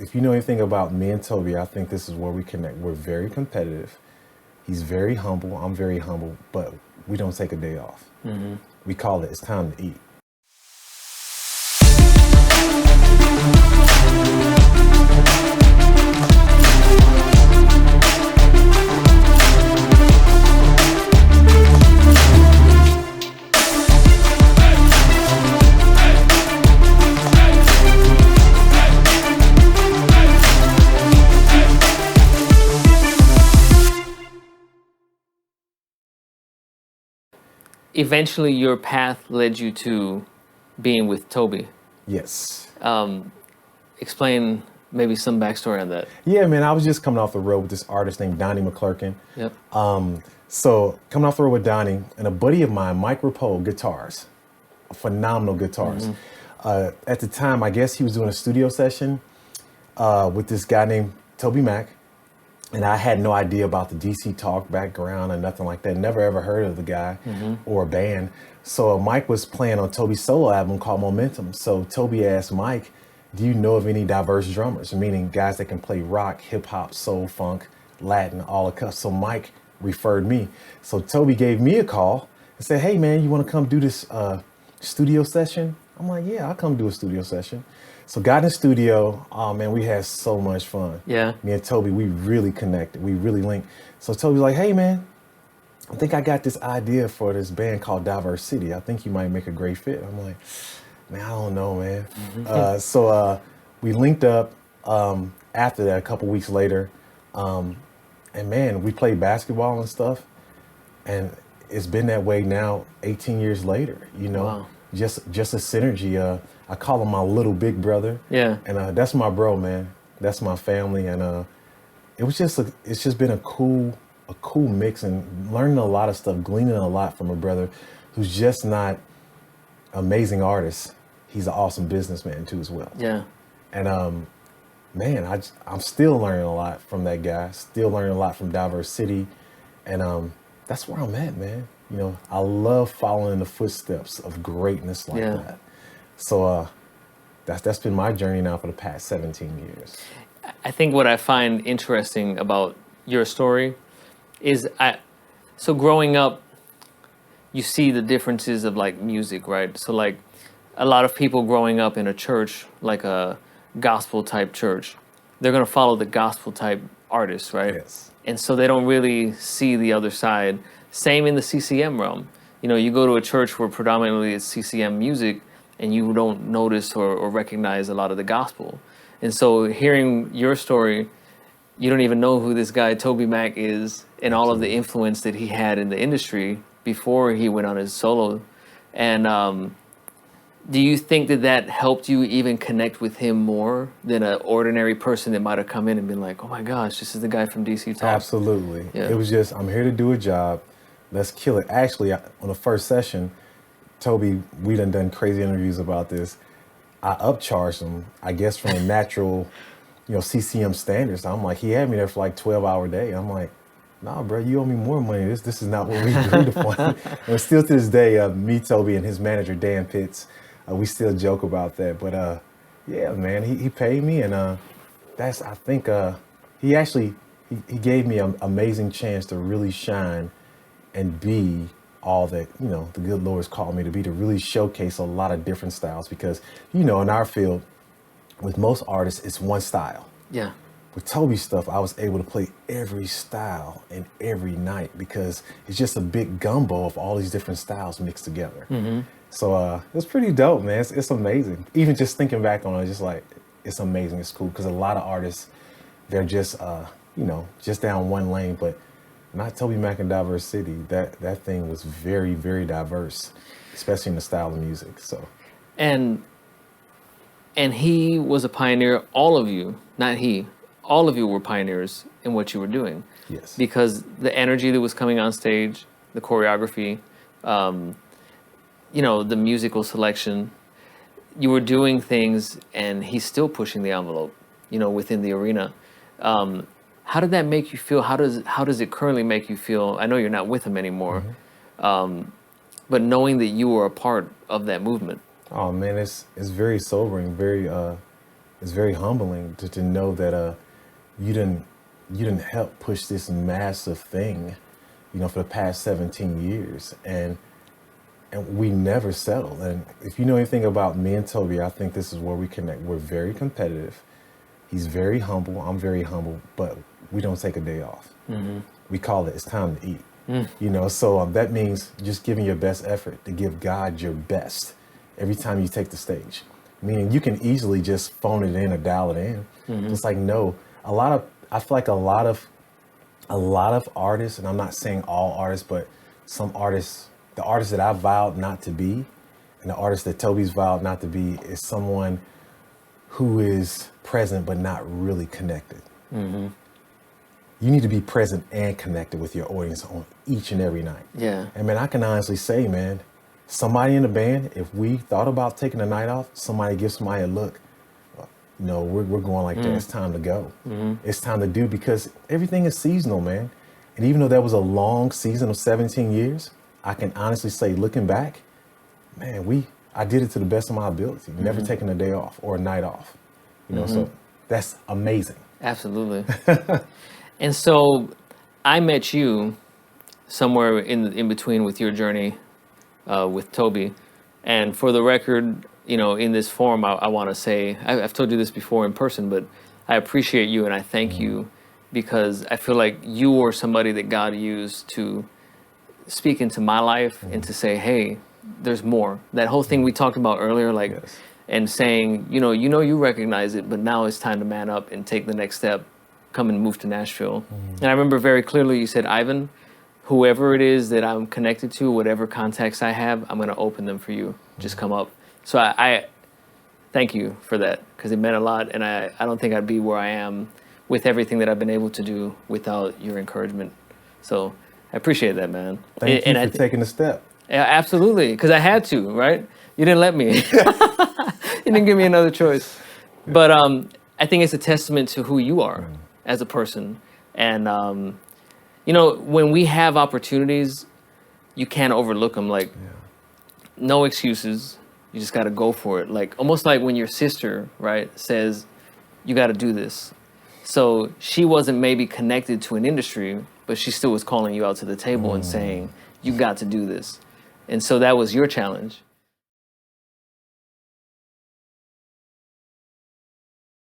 if you know anything about me and Toby, I think this is where we connect. We're very competitive. He's very humble. I'm very humble, but we don't take a day off. Mm-hmm. We call it, it's time to eat. Eventually, your path led you to being with Toby. Yes. Explain maybe some backstory on that. Yeah, man, I was just coming off the road with this artist named Donnie McClurkin. Yep. So coming off the road with Donnie and a buddy of mine, Mike Rapoe, guitars, phenomenal guitars. Mm-hmm. At the time, I guess he was doing a studio session with this guy named Toby Mac. And I had no idea about the DC Talk background or nothing like that. Never ever heard of the guy or a band. So Mike was playing on Toby's solo album called Momentum. So Toby asked Mike, do you know of any diverse drummers? Meaning guys that can play rock, hip hop, soul, funk, Latin, all the stuff. So Mike referred me. So Toby gave me a call and said, hey man, you want to come do this studio session? I'm like, yeah, I'll come do a studio session. So got in the studio, oh man, we had so much fun. Yeah. Me and Toby, we really connected, we really linked. So Toby's like, hey man, I think I got this idea for this band called Diverse City. I think you might make a great fit. I'm like, man, I don't know, man. Mm-hmm. So we linked up after that a couple weeks later. And man, we played basketball and stuff. And it's been that way now 18 years later, you know. Wow. Just a synergy. I call him my little big brother. Yeah. And that's my bro, man. That's my family. And it's just been a cool mix and learning a lot of stuff, gleaning a lot from a brother who's just not amazing artist. He's an awesome businessman too as well. Yeah. And man, I'm still learning a lot from that guy. Still learning a lot from Diverse City. And that's where I'm at, man. You know, I love following in the footsteps of greatness like that. So that's been my journey now for the past 17 years. I think what I find interesting about your story is so growing up, you see the differences of like music, right? So like a lot of people growing up in a church, like a gospel type church, they're going to follow the gospel type artists, right? Yes. And so they don't really see the other side. Same in the CCM realm. You know, you go to a church where predominantly it's CCM music and you don't notice or recognize a lot of the gospel. And so hearing your story, you don't even know who this guy Toby Mac is and all of the influence that he had in the industry before he went on his solo. And do you think that helped you even connect with him more than an ordinary person that might have come in and been like, oh my gosh, this is the guy from DC Talk? Absolutely. Yeah. It was just, I'm here to do a job. Let's kill it. Actually, on the first session, Toby, we done crazy interviews about this. I upcharged him, I guess, from a natural, CCM standards. I'm like, he had me there for like 12-hour day. I'm like, nah, bro, you owe me more money. This is not what we agreed upon. And still to this day, me, Toby, and his manager, Dan Pitts, we still joke about that. But yeah, man, he paid me, and I think he gave me an amazing chance to really shine and be all that, the good Lord's called me to be, to really showcase a lot of different styles. Because, in our field, with most artists, it's one style. Yeah. With Toby's stuff, I was able to play every style and every night because it's just a big gumbo of all these different styles mixed together. Mm-hmm. So it was pretty dope, man. It's amazing. Even just thinking back on it, just like, it's amazing. It's cool because a lot of artists, they're just, just down one lane, but not Toby Mac and Diverse City. That thing was very, very diverse, especially in the style of music. So, and he was a pioneer. All of you were pioneers in what you were doing. Yes. Because the energy that was coming on stage, the choreography, the musical selection, you were doing things, and he's still pushing the envelope, within the arena. How did that make you feel? How does it currently make you feel? I know you're not with him anymore, mm-hmm. But knowing that you were a part of that movement. Oh man, it's very sobering, very it's very humbling to know that you didn't help push this massive thing, for the past 17 years, and we never settled. And if you know anything about me and Toby, I think this is where we connect. We're very competitive. He's very humble. I'm very humble, but we don't take a day off. We call it's time to eat. So that means just giving your best effort to give God your best every time you take the stage. Meaning you can easily just phone it in or dial it in. It's like, no, I feel like a lot of artists, and I'm not saying all artists, but some artists, the artist that I vowed not to be, and the artist that Toby's vowed not to be, is someone who is present but not really connected. You need to be present and connected with your audience on each and every night. Yeah. And man, I can honestly say, man, somebody in the band, if we thought about taking a night off, somebody gives somebody a look, no, we're going like that. It's time to go. It's time to do, because everything is seasonal, man. And even though that was a long season of 17 years, I can honestly say, looking back, man, I did it to the best of my ability. Never taking a day off or a night off. So that's amazing. Absolutely. And so I met you somewhere in between with your journey with Toby. And for the record, in this forum, I want to say, I've told you this before in person, but I appreciate you and I thank you, because I feel like you were somebody that God used to speak into my life and to say, hey, there's more. That whole thing we talked about earlier, like, Yes. and saying, you recognize it, but now it's time to man up and take the next step, come and move to Nashville. And I remember very clearly you said, Ivan, whoever it is that I'm connected to, whatever contacts I have, I'm going to open them for you. Just come up. So I thank you for that, because it meant a lot. And I don't think I'd be where I am with everything that I've been able to do without your encouragement. So I appreciate that, man. Thank you for taking the step. Yeah, absolutely, because I had to, right? You didn't let me. You didn't give me another choice. But I think it's a testament to who you are as a person. And, when we have opportunities, you can't overlook them. Like, no excuses. You just got to go for it. Like, almost like when your sister, right, says, you got to do this. So she wasn't maybe connected to an industry, but she still was calling you out to the table and saying, you got to do this. And so that was your challenge.